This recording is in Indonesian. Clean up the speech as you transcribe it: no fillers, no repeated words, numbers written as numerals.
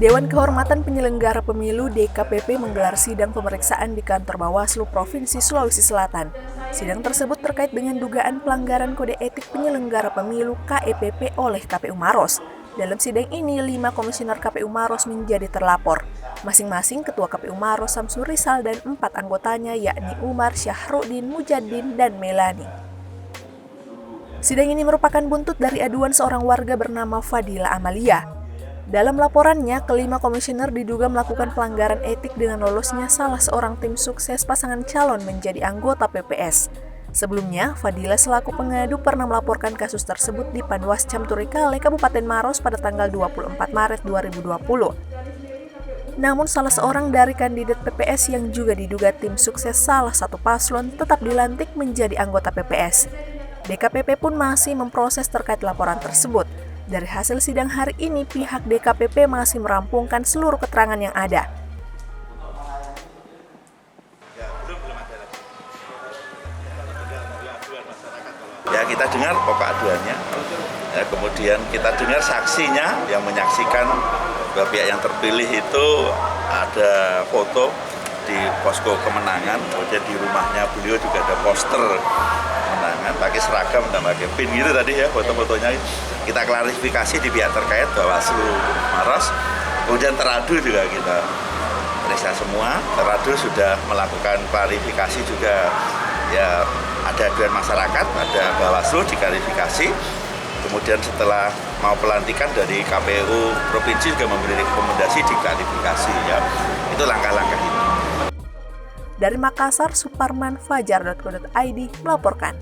Dewan Kehormatan Penyelenggara Pemilu DKPP menggelar sidang pemeriksaan di kantor Bawaslu Provinsi Sulawesi Selatan. Sidang tersebut terkait dengan dugaan pelanggaran kode etik penyelenggara pemilu KEPP oleh KPU Maros. Dalam sidang ini, 5 komisioner KPU Maros menjadi terlapor. Masing-masing Ketua KPU Maros Samsul Rizal dan 4 anggotanya yakni Umar, Syahrudin, Mujadin, dan Melani. Sidang ini merupakan buntut dari aduan seorang warga bernama Fadila Amalia. Dalam laporannya, kelima komisioner diduga melakukan pelanggaran etik dengan lolosnya salah seorang tim sukses pasangan calon menjadi anggota PPS. Sebelumnya, Fadila selaku pengadu pernah melaporkan kasus tersebut di Panwascam Turikale, Kabupaten Maros pada tanggal 24 Maret 2020. Namun salah seorang dari kandidat PPS yang juga diduga tim sukses salah satu paslon tetap dilantik menjadi anggota PPS. DKPP pun masih memproses terkait laporan tersebut. Dari hasil sidang hari ini, pihak DKPP masih merampungkan seluruh keterangan yang ada. Ya, kita dengar pokok aduannya, ya, kemudian kita dengar saksinya yang menyaksikan bahwa pihak yang terpilih itu ada foto di posko kemenangan, kemudian di rumahnya beliau juga ada poster kemenangan, pakai seragam dan pakai pin gitu tadi ya foto-fotonya. Kita klarifikasi di pihak terkait Bawaslu Maros, kemudian teradu juga kita periksa semua. Teradu sudah melakukan klarifikasi juga, ya ada aduan masyarakat, ada Bawaslu diklarifikasi. Kemudian setelah mau pelantikan dari KPU Provinsi juga memberi rekomendasi diklarifikasi, ya. Itu langkah-langkah ini. Dari Makassar, Suparman, Fajar.co.id melaporkan.